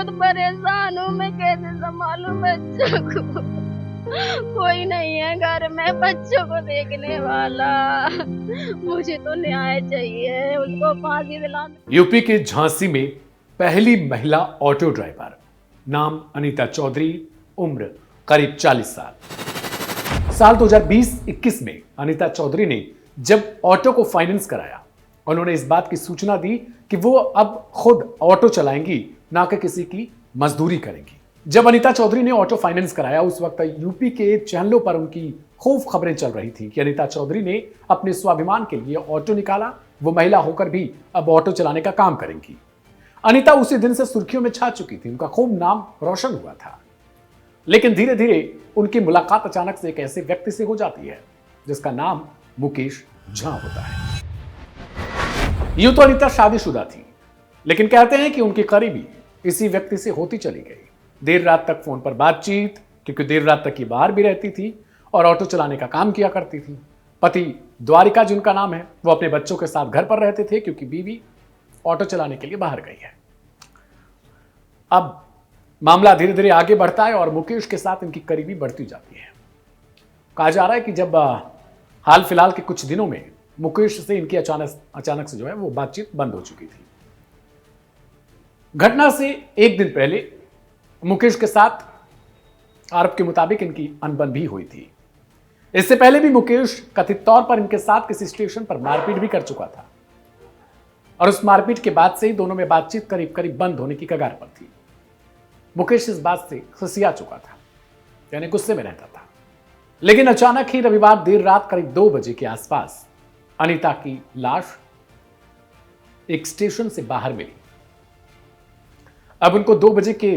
बहुत परेशान हूँ, मैं कैसे संभालूं बच्चों को। कोई नहीं है घर में बच्चों को देखने वाला। मुझे तो न्याय चाहिए, उसको फांसी दिला। यूपी के झांसी में पहली महिला ऑटो ड्राइवर, नाम अनीता चौधरी, उम्र करीब 40 साल 2020-21 में अनीता चौधरी ने जब ऑटो को फाइनेंस कराया, उन्होंने इस बात की सूचना दी कि वो अब खुद ऑटो चलाएंगी, ना कि किसी की मजदूरी करेंगी। जब अनीता चौधरी ने ऑटो फाइनेंस कराया, उस वक्त यूपी के चैनलों पर उनकी खूब खबरें चल रही थी कि अनीता चौधरी ने अपने स्वाभिमान के लिए ऑटो निकाला, वो महिला होकर भी अब ऑटो चलाने का काम करेंगी। अनीता उसी दिन से सुर्खियों में छा चुकी थी, उनका खूब नाम रोशन हुआ था। लेकिन धीरे धीरे उनकी मुलाकात अचानक से एक ऐसे व्यक्ति से हो जाती है जिसका नाम मुकेश झा होता है। यूं तो अनीता शादीशुदा थी, लेकिन कहते हैं कि उनकी करीबी इसी व्यक्ति से होती चली गई। देर रात तक फोन पर बातचीत, क्योंकि देर रात तक ये बाहर भी रहती थी और ऑटो चलाने का काम किया करती थी। पति द्वारिका, जिनका नाम है, वो अपने बच्चों के साथ घर पर रहते थे क्योंकि बीवी ऑटो चलाने के लिए बाहर गई है। अब मामला धीरे धीरे आगे बढ़ता है और मुकेश के साथ इनकी करीबी बढ़ती जाती है। कहा जा रहा है कि जब हाल फिलहाल के कुछ दिनों में मुकेश से इनकी अचानक से जो है वो बातचीत बंद हो चुकी थी। घटना से एक दिन पहले मुकेश के साथ आरोप के मुताबिक इनकी अनबन भी हुई थी। इससे पहले भी मुकेश कथित तौर पर इनके साथ किसी स्टेशन पर मारपीट भी कर चुका था और उस मारपीट के बाद से ही दोनों में बातचीत करीब करीब बंद होने की कगार पर थी। मुकेश इस बात से खिसिया चुका था, यानी गुस्से में रहता था। लेकिन अचानक ही रविवार देर रात करीब 2 बजे के आसपास अनीता की लाश एक स्टेशन से बाहर मिली। अब उनको 2 बजे के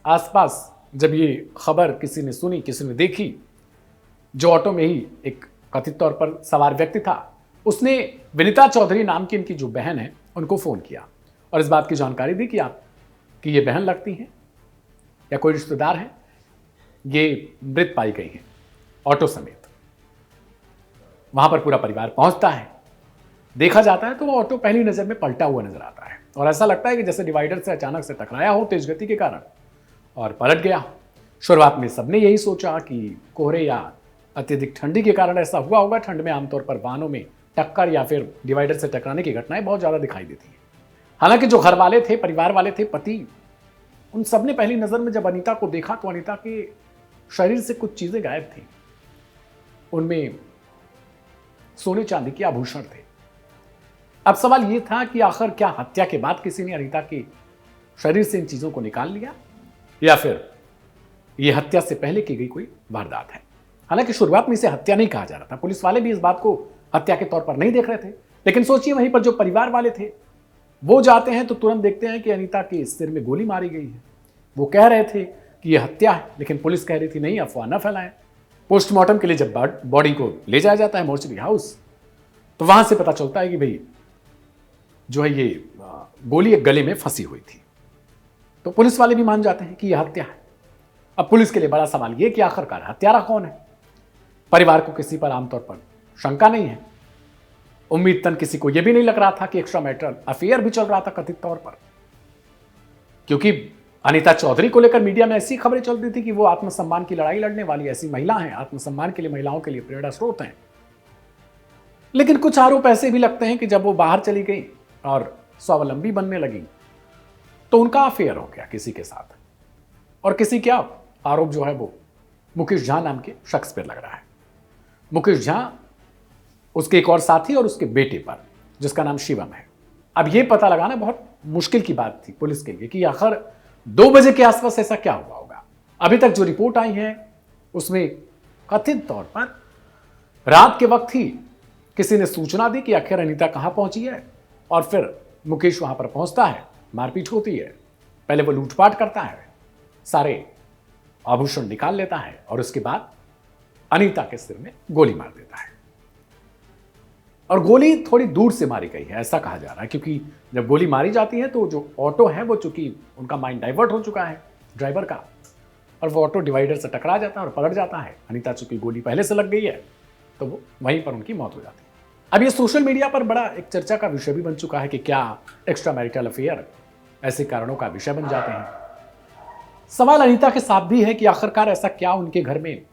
आसपास जब ये खबर किसी ने सुनी, किसी ने देखी, जो ऑटो में ही एक कथित तौर पर सवार व्यक्ति था, उसने विनीता चौधरी नाम की इनकी जो बहन है उनको फोन किया और इस बात की जानकारी दी कि आपकी ये बहन लगती हैं या कोई रिश्तेदार है, ये मृत पाई गई है ऑटो समेत। वहां पर पूरा परिवार पहुंचता है। देखा जाता है तो वो ऑटो पहली नजर में पलटा हुआ नजर आता है और ऐसा लगता है कि जैसे डिवाइडर से अचानक से टकराया हो तेज गति के कारण और पलट गया। शुरुआत में सबने यही सोचा कि कोहरे या अत्यधिक ठंडी के कारण ऐसा हुआ होगा। ठंड में आमतौर पर वाहनों में टक्कर या फिर डिवाइडर से टकराने की घटनाएं बहुत ज्यादा दिखाई देती हैं। हालांकि जो घर वाले थे, परिवार वाले थे, पति, उन सबने पहली नजर में जब अनीता को देखा तो अनीता के शरीर से कुछ चीजें गायब थी। उनमें सोने चांदी के आभूषण थे। अब सवाल यह था कि आखिर क्या हत्या के बाद किसी ने अनीता के शरीर से इन चीजों को निकाल लिया या फिर यह हत्या से पहले की गई कोई वारदात है। हालांकि शुरुआत में इसे हत्या नहीं कहा जा रहा था, पुलिस वाले भी इस बात को हत्या के तौर पर नहीं देख रहे थे। लेकिन सोचिए, वहीं पर जो परिवार वाले थे वो जाते हैं तो तुरंत देखते हैं कि अनीता के सिर में गोली मारी गई है। वो कह रहे थे कि यह हत्या है, लेकिन पुलिस कह रही थी नहीं, अफवाह न फैलाएं। पोस्टमार्टम के लिए जब बॉडी को ले जाया जाता है मोर्चरी हाउस, तो वहां से पता चलता है कि भाई जो है ये गोली एक गले में फंसी हुई थी। तो पुलिस वाले भी मान जाते हैं कि यह हत्या है। अब पुलिस के लिए बड़ा सवाल यह कि आखिरकार हत्यारा कौन है। परिवार को किसी पर आमतौर पर शंका नहीं है। उम्मीद तन किसी को यह भी नहीं लग रहा था कि एक्स्ट्रा मैरिटल अफेयर भी चल रहा था कथित तौर पर, क्योंकि अनीता चौधरी को लेकर मीडिया में ऐसी खबरें चल रही थी कि वो आत्मसम्मान की लड़ाई लड़ने वाली ऐसी महिला हैं, आत्मसम्मान के लिए, महिलाओं के लिए प्रेरणा स्रोत हैं। लेकिन कुछ आरोप ऐसे भी लगते हैं कि जब वो बाहर चली गई और स्वावलंबी बनने लगी तो उनका अफेयर हो गया किसी के साथ, और किसी क्या आरोप जो है वो मुकेश झा नाम के शख्स पर लग रहा है। मुकेश झा, उसके एक और साथी और उसके बेटे पर, जिसका नाम शिवम है। अब यह पता लगाना बहुत मुश्किल की बात थी पुलिस के लिए कि आखिर 2 बजे के आसपास ऐसा क्या हुआ होगा। अभी तक जो रिपोर्ट आई है उसमें कथित तौर पर रात के वक्त ही किसी ने सूचना दी कि आखिर अनीता कहां पहुंची है, और फिर मुकेश वहां पर पहुंचता है, मारपीट होती है। पहले वो लूटपाट करता है, सारे आभूषण निकाल लेता है और उसके बाद अनीता के सिर में गोली मार देता है। और गोली थोड़ी दूर से मारी गई है ऐसा कहा जा रहा है, क्योंकि जब गोली मारी जाती है तो जो ऑटो है वो, चूंकि उनका माइंड डाइवर्ट हो चुका है ड्राइवर का, और वो ऑटो डिवाइडर से टकरा जाता है और पलट जाता है। अनीता चूंकि गोली पहले से लग गई है तो वो वहीं पर उनकी मौत हो जाती है। अब ये सोशल मीडिया पर बड़ा एक चर्चा का विषय भी बन चुका है कि क्या एक्स्ट्रा मैरिटल अफेयर ऐसे कारणों का विषय बन जाते हैं। सवाल अनीता के साथ भी है कि आखिरकार ऐसा क्या उनके घर में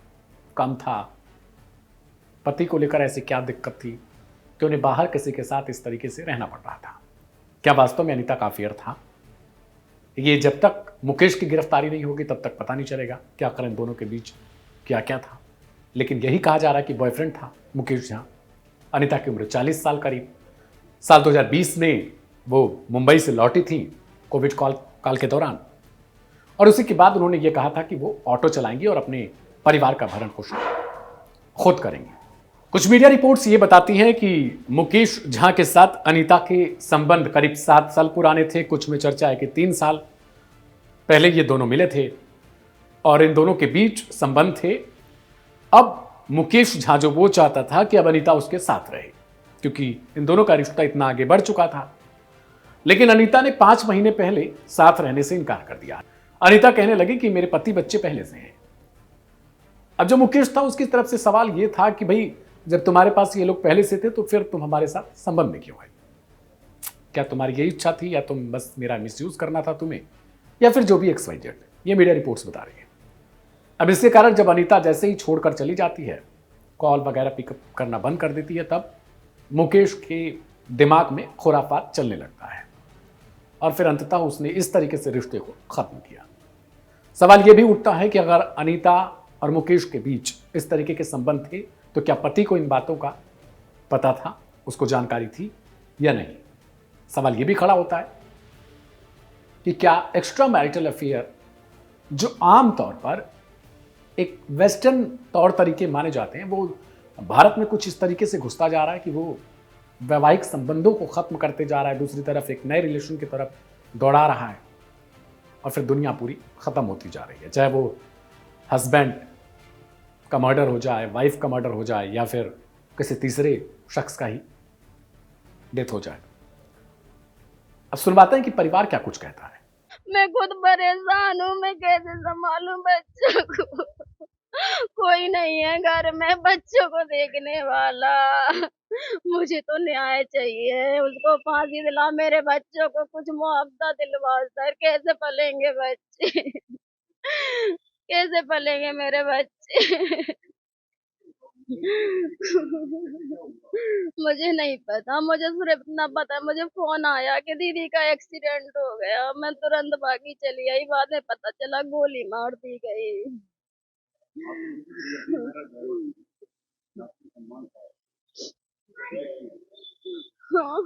कम था, पति को लेकर ऐसी क्या दिक्कत थी कि उन्हें बाहर किसी के साथ इस तरीके से रहना पड़ रहा था। क्या वास्तव में अनीता का अफेयर था? ये जब तक मुकेश की गिरफ्तारी नहीं होगी तब तक पता नहीं चलेगा कि आखिर इन दोनों के बीच क्या क्या था। लेकिन यही कहा जा रहा है कि बॉयफ्रेंड था मुकेश झा। अनीता की उम्र 40 साल करीब। साल 2020 में वो मुंबई से लौटी थी कोविड काल के दौरान, और उसी के बाद उन्होंने ये कहा था कि वो ऑटो चलाएंगी और अपने परिवार का भरण पोषण खुद करेंगे। कुछ मीडिया रिपोर्ट्स ये बताती हैं कि मुकेश झा के साथ अनीता के संबंध करीब 7 साल पुराने थे। कुछ में चर्चा है कि 3 साल पहले ये दोनों मिले थे और इन दोनों के बीच संबंध थे। अब मुकेश झा जो वो चाहता था कि अब अनीता उसके साथ रहे, क्योंकि इन दोनों का रिश्ता इतना आगे बढ़ चुका था। लेकिन अनीता ने 5 महीने पहले साथ रहने से इनकार कर दिया। अनीता कहने लगी कि मेरे पति बच्चे पहले से हैं। अब जो मुकेश था उसकी तरफ से सवाल यह था कि भाई जब तुम्हारे पास ये लोग पहले से थे तो फिर तुम हमारे साथ संबंध में क्यों है? क्या तुम्हारी यही इच्छा थी या तुम बस मेरा मिसयूज करना था तुम्हें, या फिर जो भी XYZ, ये मीडिया रिपोर्ट्स बता रही है। अब इसके कारण जब अनीता जैसे ही छोड़कर चली जाती है, कॉल वगैरह पिकअप करना बंद कर देती है, तब मुकेश के दिमाग में खुराफात चलने लगता है और फिर अंततः उसने इस तरीके से रिश्ते को खत्म किया। सवाल यह भी उठता है कि अगर अनीता और मुकेश के बीच इस तरीके के संबंध थे तो क्या पति को इन बातों का पता था, उसको जानकारी थी या नहीं? सवाल यह भी खड़ा होता है कि क्या एक्स्ट्रा मैरिटल अफेयर, जो आम तौर पर एक वेस्टर्न तौर तरीके माने जाते हैं, वो भारत में कुछ इस तरीके से घुसता जा रहा है कि वो वैवाहिक संबंधों को खत्म करते जा रहा है, दूसरी तरफ एक नए रिलेशन की तरफ दौड़ा रहा है और फिर दुनिया पूरी खत्म होती जा रही है। चाहे वो हस्बैंड का मर्डर हो जाए, वाइफ का मर्डर हो जाए, या फिर किसी तीसरे शख्स का ही डेथ हो जाए। अब सुनवाते हैं कि परिवार क्या कुछ कहता है। मैं खुद परेशान हूँ, मैं कैसे संभालूं बच्चों को। कोई नहीं है घर में बच्चों को देखने वाला। मुझे तो न्याय चाहिए, उसको फांसी दिला, मेरे बच्चों को कुछ मुआवजा दिलवा सर। कैसे पलेंगे बच्चे? कैसे पलेंगे मेरे बच्चे? मुझे नहीं पता, मुझे सिर्फ इतना पता है, मुझे फोन आया कि दीदी का एक्सीडेंट हो गया। मैं तुरंत भागी चली आई, बाद में पता चला गोली मार दी गई। हाँ,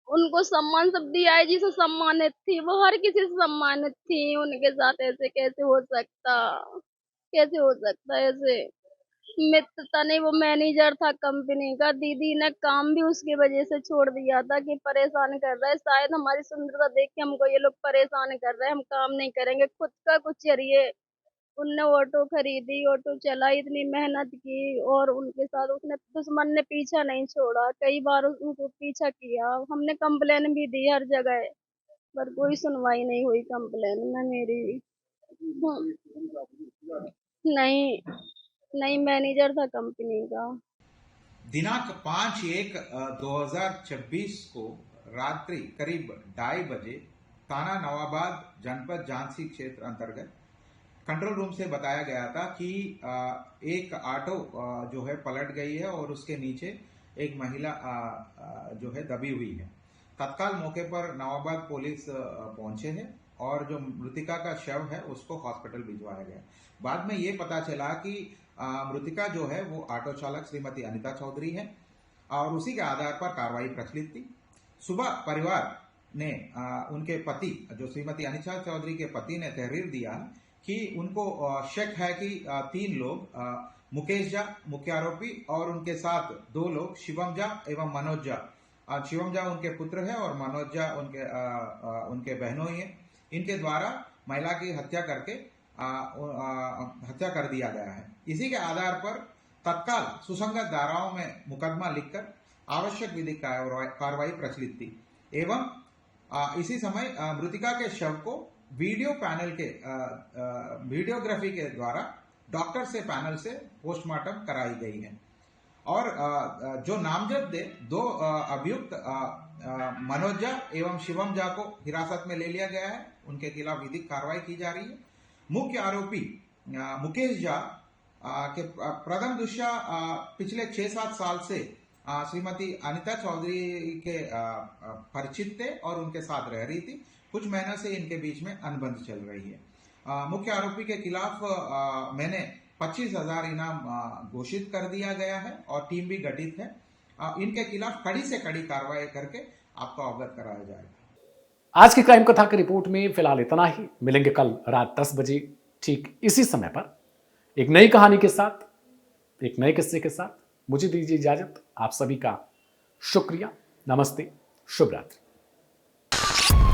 उनको सम्मान सब दिया है जिसे सम्मानित थी, वो हर किसी से सम्मानित थी। उनके साथ ऐसे कैसे हो सकता? कैसे हो सकता है ऐसे? मित्रता नहीं, वो मैनेजर था कंपनी का। दीदी ने काम भी उसकी वजह से छोड़ दिया था कि परेशान कर रहा है, शायद हमारी सुंदरता देख के हमको ये लोग परेशान कर रहे हैं, हम काम नहीं करेंगे। खुद का कुछ चाहिए। उनने ऑटो खरीदी, ऑटो चलाई, इतनी मेहनत की, और उनके साथ उसने दुश्मन ने पीछा नहीं छोड़ा। कई बार उनको पीछा किया, हमने कंप्लेन भी दी हर जगह, पर कोई सुनवाई नहीं हुई कंप्लेन में मेरी। नहीं, नहीं, मैनेजर था कंपनी का। दिनांक 5/1/2026 को रात्रि करीब 2:30 बजे थाना नवाबाद जनपद झांसी क्षेत्र अंतर्गत कंट्रोल रूम से बताया गया था कि एक ऑटो जो है पलट गई है और उसके नीचे एक महिला जो है दबी हुई है। तत्काल मौके पर नवाबाद पुलिस पहुंचे हैं और जो मृतिका का शव है उसको हॉस्पिटल भिजवाया गया। बाद में ये पता चला कि मृतिका जो है वो ऑटो चालक श्रीमती अनीता चौधरी है और उसी के आधार पर कार्रवाई प्रचलित थी। सुबह परिवार ने उनके पति जो श्रीमती अनीता चौधरी के पति ने तहरीर दिया कि उनको शक है कि 3 लोग मुकेश झा मुख्य आरोपी और उनके साथ 2 लोग शिवम झा एवं मनोज झा, शिवम झा उनके पुत्र है और मनोज झा उनके बहनोई है, इनके द्वारा महिला की हत्या करके हत्या कर दिया गया है। इसी के आधार पर तत्काल सुसंगत धाराओं में मुकदमा लिखकर आवश्यक विधिक कार्रवाई प्रचलित थी एवं इसी समय मृतिका के शव को वीडियो पैनल के वीडियोग्राफी के द्वारा डॉक्टर से पैनल से पोस्टमार्टम कराई गई है और जो नामजद 2 अभियुक्त मनोज झा एवं शिवम झा को हिरासत में ले लिया गया है। उनके खिलाफ विधिक कार्रवाई की जा रही है। मुख्य आरोपी मुकेश झा के प्रथम दृष्टया पिछले 6-7 साल से श्रीमती अनिता चौधरी के परिचित थे और उनके साथ रह रही थी। कुछ महीनों से इनके बीच में अनबन चल रही है। मुख्य आरोपी के खिलाफ मैंने 25,000 इनाम घोषित कर दिया गया है और टीम भी गठित है। इनके खिलाफ कड़ी से कड़ी कार्रवाई करके आपको अवगत कराया जाएगा। आज की क्राइम कथा की रिपोर्ट में फिलहाल इतना ही। मिलेंगे कल रात 10 बजे ठीक इसी समय पर एक नई कहानी के साथ, एक नए किस्से के साथ। मुझे दीजिए इजाजत। आप सभी का शुक्रिया। नमस्ते, शुभ रात्रि।